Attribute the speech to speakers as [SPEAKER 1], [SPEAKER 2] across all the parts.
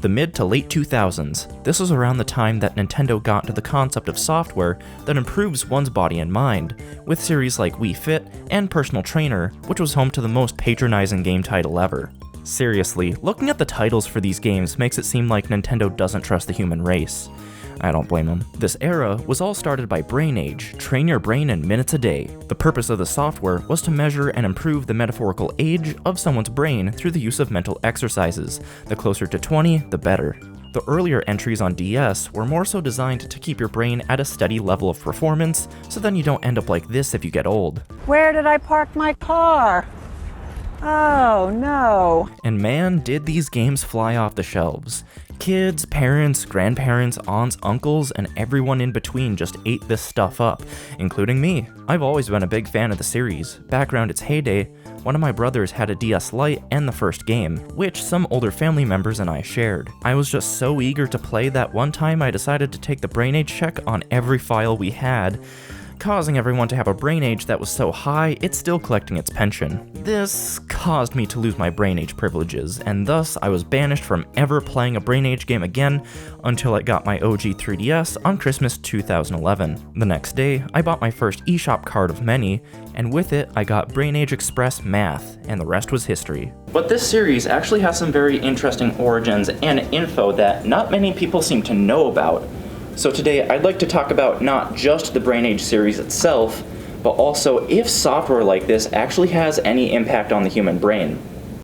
[SPEAKER 1] The mid to late 2000s, this was around the time that Nintendo got into the concept of software that improves one's body and mind, with series like Wii Fit and Personal Trainer, which was home to the most patronizing game title ever. Seriously, looking at the titles for these games makes it seem like Nintendo doesn't trust the human race. I don't blame them. This era was all started by Brain Age, train your brain in minutes a day. The purpose of the software was to measure and improve the metaphorical age of someone's brain through the use of mental exercises. The closer to 20, the better. The earlier entries on DS were more so designed to keep your brain at a steady level of performance, so then you don't end up like this if you get old.
[SPEAKER 2] Where did I park my car? Oh no.
[SPEAKER 1] And man, did these games fly off the shelves. Kids, parents, grandparents, aunts, uncles, and everyone in between just ate this stuff up, including me. I've always been a big fan of the series. Back around its heyday, one of my brothers had a DS Lite and the first game, which some older family members and I shared. I was just so eager to play that one time I decided to take the Brain Age check on every file we had, causing everyone to have a brain age that was so high, it's still collecting its pension. This caused me to lose my brain age privileges, and thus I was banished from ever playing a brain age game again until I got my OG 3DS on Christmas 2011. The next day, I bought my first eShop card of many, and with it, I got Brain Age Express Math, and the rest was history. But this series actually has some very interesting origins and info that not many people seem to know about. So today, I'd like to talk about not just the Brain Age series itself, but also if software like this actually has any impact on the human brain.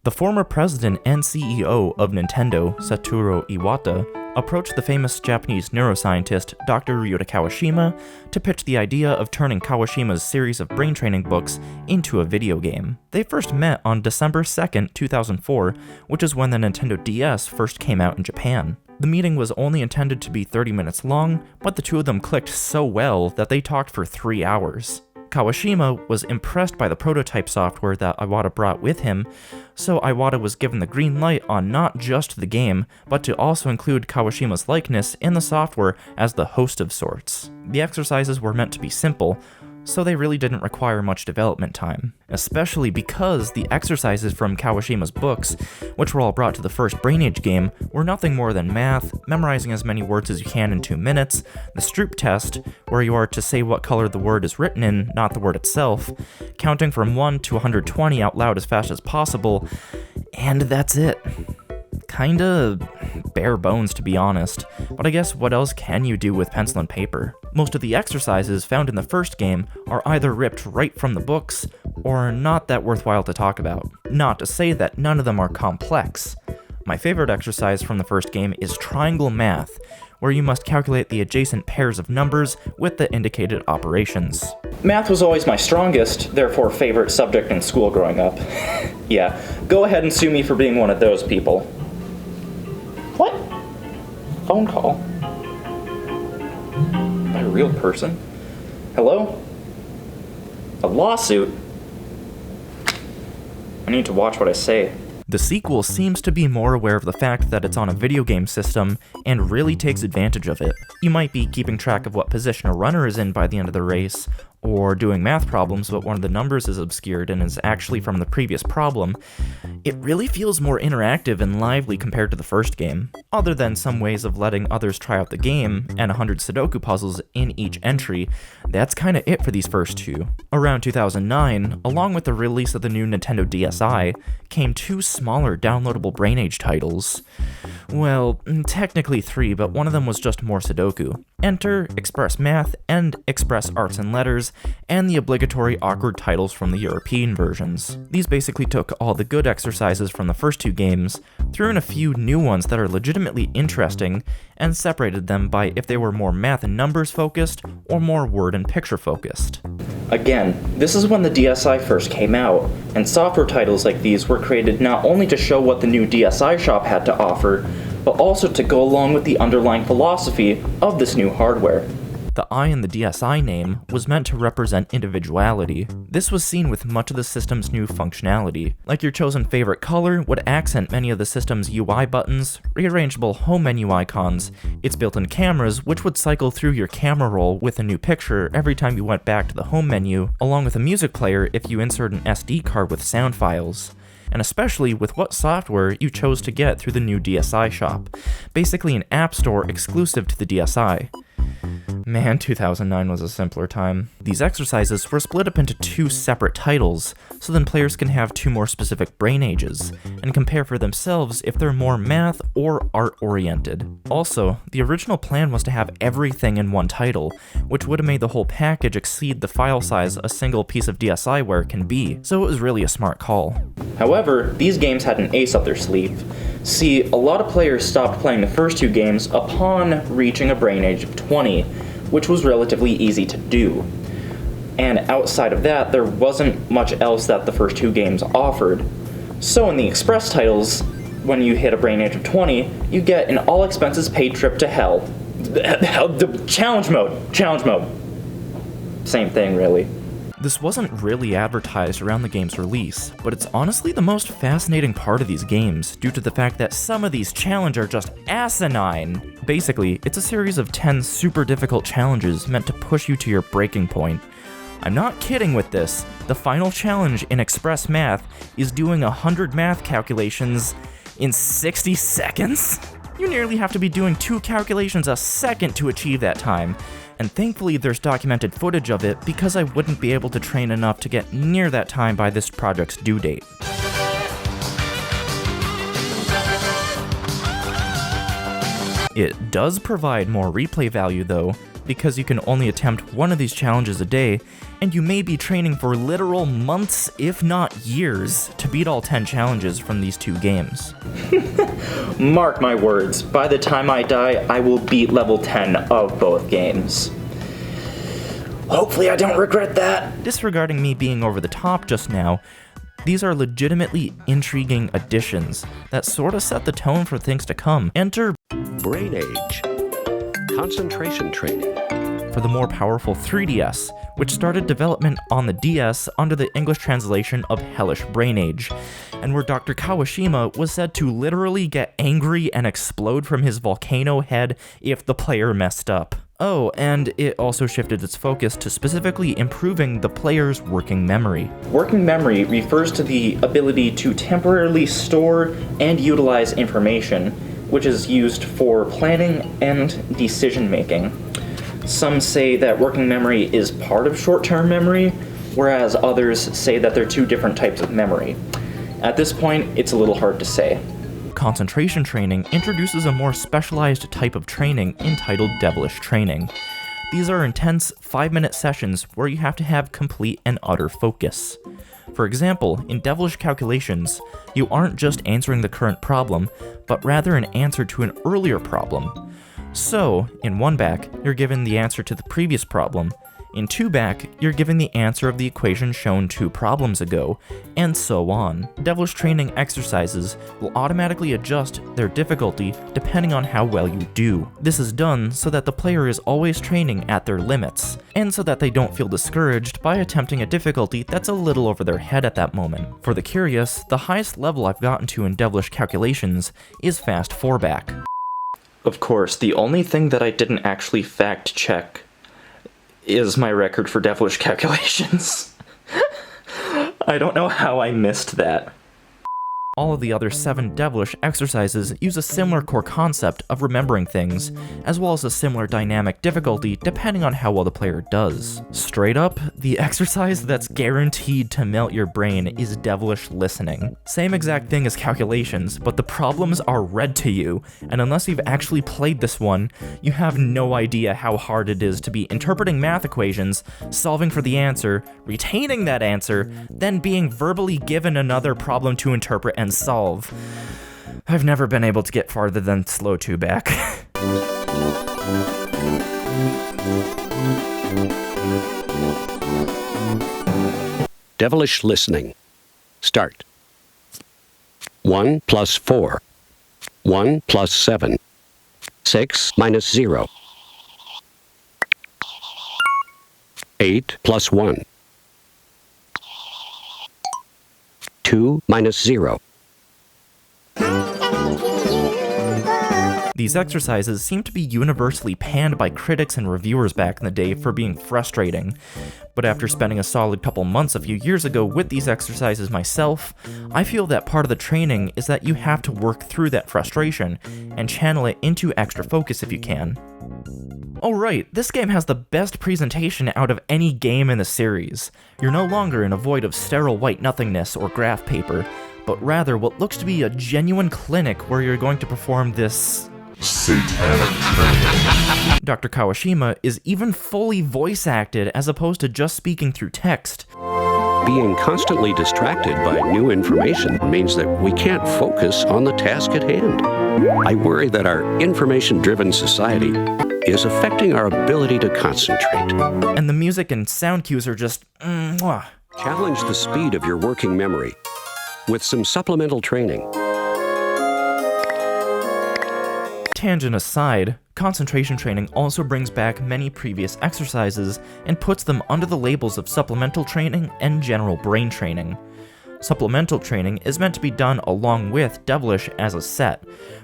[SPEAKER 1] The former president and CEO of Nintendo, Satoru Iwata, approached the famous Japanese neuroscientist Dr. Ryuta Kawashima to pitch the idea of turning Kawashima's series of brain training books into a video game. They first met on December 2nd, 2004, which is when the Nintendo DS first came out in Japan. The meeting was only intended to be 30 minutes long, but the two of them clicked so well that they talked for 3 hours. Kawashima was impressed by the prototype software that Iwata brought with him, so Iwata was given the green light on not just the game, but to also include Kawashima's likeness in the software as the host of sorts. The exercises were meant to be simple, so they really didn't require much development time, especially because the exercises from Kawashima's books, which were all brought to the first Brain Age game, were nothing more than math, memorizing as many words as you can in 2 minutes, the Stroop test, where you are to say what color the word is written in, not the word itself, counting from 1 to 120 out loud as fast as possible, and that's it. Kinda bare bones, to be honest, but I guess what else can you do with pencil and paper? Most of the exercises found in the first game are either ripped right from the books, or not that worthwhile to talk about. Not to say that none of them are complex. My favorite exercise from the first game is triangle math, where you must calculate the adjacent pairs of numbers with the indicated operations. Math was always my strongest, therefore favorite subject in school growing up. Yeah, go ahead and sue me for being one of those people. What? Phone call? By a real person? Hello? A lawsuit? I need to watch what I say. The sequel seems to be more aware of the fact that it's on a video game system and really takes advantage of it. You might be keeping track of what position a runner is in by the end of the race, or doing math problems but one of the numbers is obscured and is actually from the previous problem. It really feels more interactive and lively compared to the first game. Other than some ways of letting others try out the game, and 100 Sudoku puzzles in each entry, that's kinda it for these first two. Around 2009, along with the release of the new Nintendo DSi, came 2 smaller downloadable Brain Age titles. Well, technically 3, but one of them was just more Sudoku. Enter Express Math and Express Arts and Letters, and the obligatory awkward titles from the European versions. These basically took all the good exercises from the first 2 games, threw in a few new ones that are legitimately interesting, and separated them by if they were more math and numbers focused, or more word and picture focused. Again, this is when the DSi first came out, and software titles like these were created not only to show what the new DSi shop had to offer, but also to go along with the underlying philosophy of this new hardware. The I in the DSi name was meant to represent individuality. This was seen with much of the system's new functionality, like your chosen favorite color would accent many of the system's UI buttons, rearrangeable home menu icons, its built-in cameras which would cycle through your camera roll with a new picture every time you went back to the home menu, along with a music player if you insert an SD card with sound files. and especially with what software you chose to get through the new DSi shop, basically an app store exclusive to the DSi. Man, 2009 was a simpler time. These exercises were split up into 2 separate titles, so then players can have 2 more specific brain ages, and compare for themselves if they're more math or art-oriented. Also, the original plan was to have everything in one title, which would have made the whole package exceed the file size a single piece of DSiWare can be, so it was really a smart call. However, these games had an ace up their sleeve. See, a lot of players stopped playing the first 2 games upon reaching a brain age of 20, which was relatively easy to do. And outside of that, there wasn't much else that the first 2 games offered. So in the Express titles, when you hit a brain age of 20, you get an all-expenses-paid trip to hell. The challenge mode. Same thing, really. This wasn't really advertised around the game's release, but it's honestly the most fascinating part of these games, due to the fact that some of these challenges are just asinine. Basically, it's a series of 10 super difficult challenges meant to push you to your breaking point. I'm not kidding with this. The final challenge in Express Math is doing 100 math calculations in 60 seconds? You nearly have to be doing 2 calculations a second to achieve that time. And thankfully there's documented footage of it because I wouldn't be able to train enough to get near that time by this project's due date. It does provide more replay value though, because you can only attempt one of these challenges a day, and you may be training for literal months, if not years, to beat all 10 challenges from these 2 games. Mark my words, by the time I die, I will beat level 10 of both games. Hopefully I don't regret that. Disregarding me being over the top just now, these are legitimately intriguing additions that sorta set the tone for things to come. Enter
[SPEAKER 3] Brain Age. Concentration training.
[SPEAKER 1] For the more powerful 3DS, which started development on the DS under the English translation of Hellish Brain Age, and where Dr. Kawashima was said to literally get angry and explode from his volcano head if the player messed up. Oh, and it also shifted its focus to specifically improving the player's working memory. Working memory refers to the ability to temporarily store and utilize information, which is used for planning and decision-making. Some say that working memory is part of short-term memory, whereas others say that they're 2 different types of memory. At this point, it's a little hard to say. Concentration training introduces a more specialized type of training entitled Devilish Training. These are intense 5-minute sessions where you have to have complete and utter focus. For example, in Devilish Calculations, you aren't just answering the current problem, but rather an answer to an earlier problem. So, in 1 back, you're given the answer to the previous problem. In 2 back, you're given the answer of the equation shown 2 problems ago, and so on. Devilish Training exercises will automatically adjust their difficulty depending on how well you do. This is done so that the player is always training at their limits, and so that they don't feel discouraged by attempting a difficulty that's a little over their head at that moment. For the curious, the highest level I've gotten to in Devilish Calculations is Fast 4 back. Of course, the only thing that I didn't actually fact check is my record for Devilish Calculations. I don't know how I missed that. All of the other 7 Devilish exercises use a similar core concept of remembering things, as well as a similar dynamic difficulty depending on how well the player does. Straight up, the exercise that's guaranteed to melt your brain is Devilish Listening. Same exact thing as Calculations, but the problems are read to you, and unless you've actually played this one, you have no idea how hard it is to be interpreting math equations, solving for the answer, retaining that answer, then being verbally given another problem to interpret and solve. I've never been able to get farther than slow 2 back.
[SPEAKER 3] Devilish Listening. Start. 1 plus 4. 1 plus 7. 6 minus 0. 8 plus 1. 2 minus 0.
[SPEAKER 1] These exercises seem to be universally panned by critics and reviewers back in the day for being frustrating. But after spending a solid couple months a few years ago with these exercises myself, I feel that part of the training is that you have to work through that frustration and channel it into extra focus if you can. Alright, this game has the best presentation out of any game in the series. You're no longer in a void of sterile white nothingness or graph paper, but rather what looks to be a genuine clinic where you're going to perform this satanic training. Dr. Kawashima is even fully voice acted as opposed to just speaking through text.
[SPEAKER 3] Being constantly distracted by new information means that we can't focus on the task at hand. I worry that our information-driven society is affecting our ability to concentrate.
[SPEAKER 1] And the music and sound cues are just mwah.
[SPEAKER 3] Challenge the speed of your working memory with some supplemental training.
[SPEAKER 1] Tangent aside, concentration training also brings back many previous exercises and puts them under the labels of supplemental training and general brain training. Supplemental training is meant to be done along with Devilish as a set,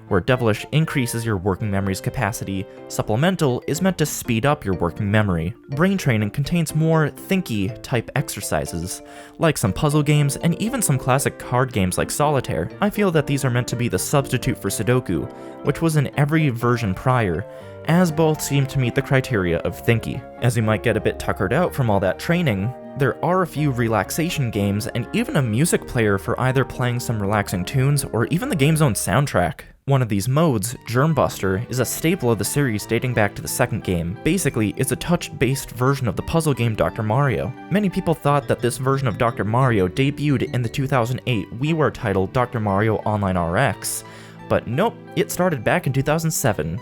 [SPEAKER 1] where Devilish increases your working memory's capacity, supplemental is meant to speed up your working memory. Brain training contains more thinky type exercises, like some puzzle games and even some classic card games like Solitaire. I feel that these are meant to be the substitute for Sudoku, which was in every version prior, as both seem to meet the criteria of thinky. As you might get a bit tuckered out from all that training, there are a few relaxation games and even a music player for either playing some relaxing tunes or even the game's own soundtrack. One of these modes, Germbuster, is a staple of the series dating back to the second game. Basically, it's a touch-based version of the puzzle game Dr. Mario. Many people thought that this version of Dr. Mario debuted in the 2008 WiiWare title Dr. Mario Online RX, but nope, it started back in 2007.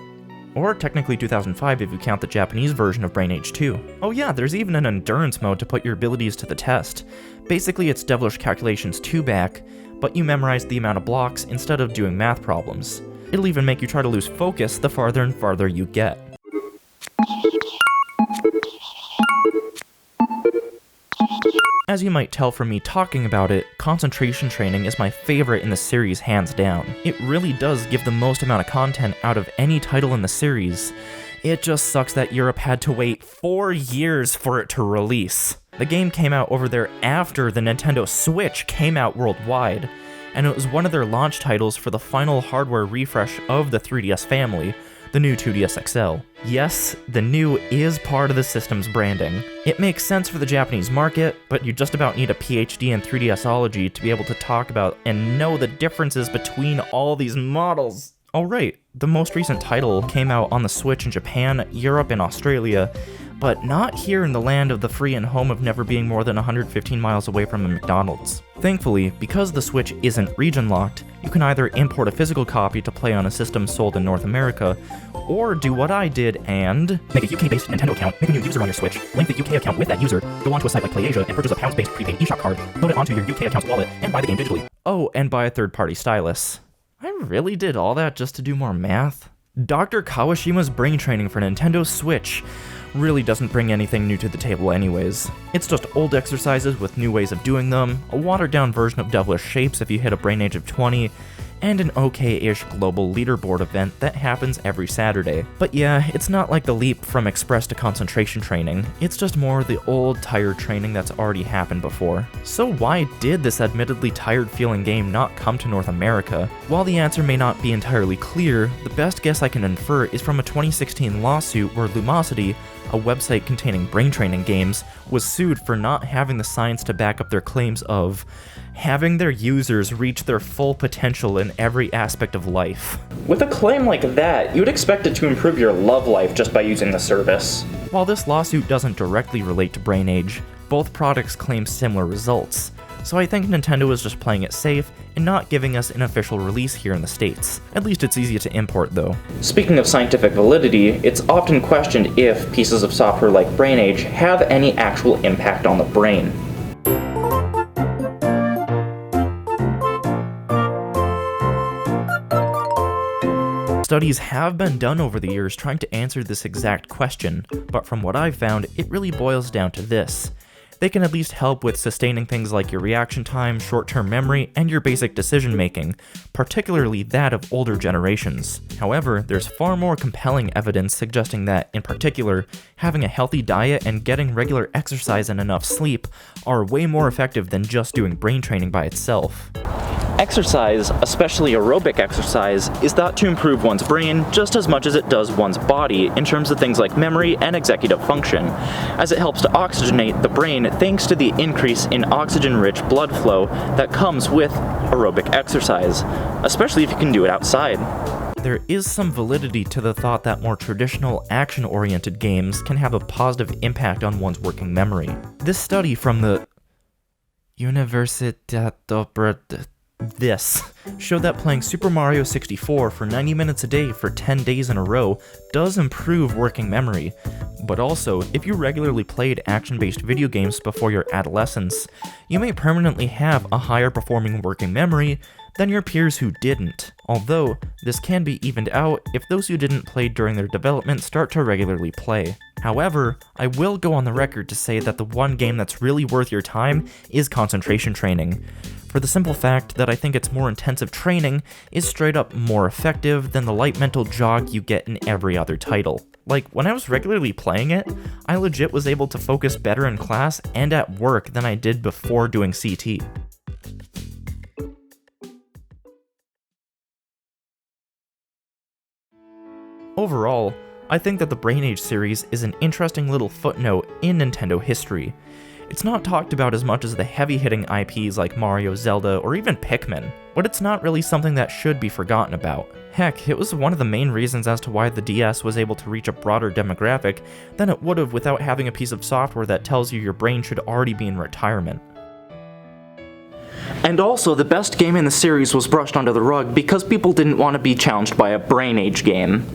[SPEAKER 1] Or technically 2005 if you count the Japanese version of Brain Age 2. Oh yeah, there's even an endurance mode to put your abilities to the test. Basically it's Devilish Calculations 2 back, but you memorize the amount of blocks instead of doing math problems. It'll even make you try to lose focus the farther and farther you get. As you might tell from me talking about it, concentration training is my favorite in the series hands down. It really does give the most amount of content out of any title in the series. It just sucks that Europe had to wait 4 years for it to release. The game came out over there after the Nintendo Switch came out worldwide, and it was one of their launch titles for the final hardware refresh of the 3DS family, the new 2DS XL. Yes, the new is part of the system's branding. It makes sense for the Japanese market, but you just about need a PhD in 3DSology to be able to talk about and know the differences between all these models. Alright, the most recent title came out on the Switch in Japan, Europe, and Australia, but not here in the land of the free and home of never being more than 115 miles away from a McDonald's. Thankfully, because the Switch isn't region-locked, you can either import a physical copy to play on a system sold in North America, or do what I did and make a UK-based Nintendo account, make a new user on your Switch, link the UK account with that user, go onto a site like PlayAsia and purchase a pounds-based prepaid eShop card, load it onto your UK account's wallet, and buy the game digitally. Oh, and buy a third-party stylus. I really did all that just to do more math? Dr. Kawashima's brain training for Nintendo Switch really doesn't bring anything new to the table anyways. It's just old exercises with new ways of doing them, a watered-down version of Devilish Shapes if you hit a brain age of 20, and an okay-ish global leaderboard event that happens every Saturday. But yeah, it's not like the leap from express to concentration training, it's just more the old, tired training that's already happened before. So why did this admittedly tired-feeling game not come to North America? While the answer may not be entirely clear, the best guess I can infer is from a 2016 lawsuit where Lumosity, a website containing brain training games, was sued for not having the science to back up their claims of having their users reach their full potential in every aspect of life.
[SPEAKER 4] With a claim like that, you'd expect it to improve your love life just by using the service.
[SPEAKER 1] While this lawsuit doesn't directly relate to Brain Age, both products claim similar results, so I think Nintendo is just playing it safe and not giving us an official release here in the States. At least it's easy to import though.
[SPEAKER 4] Speaking of scientific validity, it's often questioned if pieces of software like Brain Age have any actual impact on the brain.
[SPEAKER 1] Studies have been done over the years trying to answer this exact question, but from what I've found, it really boils down to this. They can at least help with sustaining things like your reaction time, short-term memory, and your basic decision making, particularly that of older generations. However, there's far more compelling evidence suggesting that, in particular, having a healthy diet and getting regular exercise and enough sleep are way more effective than just doing brain training by itself.
[SPEAKER 4] Exercise, especially aerobic exercise, is thought to improve one's brain just as much as it does one's body in terms of things like memory and executive function, as it helps to oxygenate the brain thanks to the increase in oxygen-rich blood flow that comes with aerobic exercise, especially if you can do it outside.
[SPEAKER 1] There is some validity to the thought that more traditional action-oriented games can have a positive impact on one's working memory. This study from the Universitat showed that playing Super Mario 64 for 90 minutes a day for 10 days in a row does improve working memory, but also, if you regularly played action-based video games before your adolescence, you may permanently have a higher performing working memory than your peers who didn't, although this can be evened out if those who didn't play during their development start to regularly play. However, I will go on the record to say that the one game that's really worth your time is concentration training, for the simple fact that I think its more intensive training is straight up more effective than the light mental jog you get in every other title. Like, when I was regularly playing it, I legit was able to focus better in class and at work than I did before doing CT. Overall, I think that the Brain Age series is an interesting little footnote in Nintendo history. It's not talked about as much as the heavy-hitting IPs like Mario, Zelda, or even Pikmin, but it's not really something that should be forgotten about. Heck, it was one of the main reasons as to why the DS was able to reach a broader demographic than it would have without having a piece of software that tells you your brain should already be in retirement.
[SPEAKER 4] And also, the best game in the series was brushed under the rug because people didn't want to be challenged by a Brain Age game.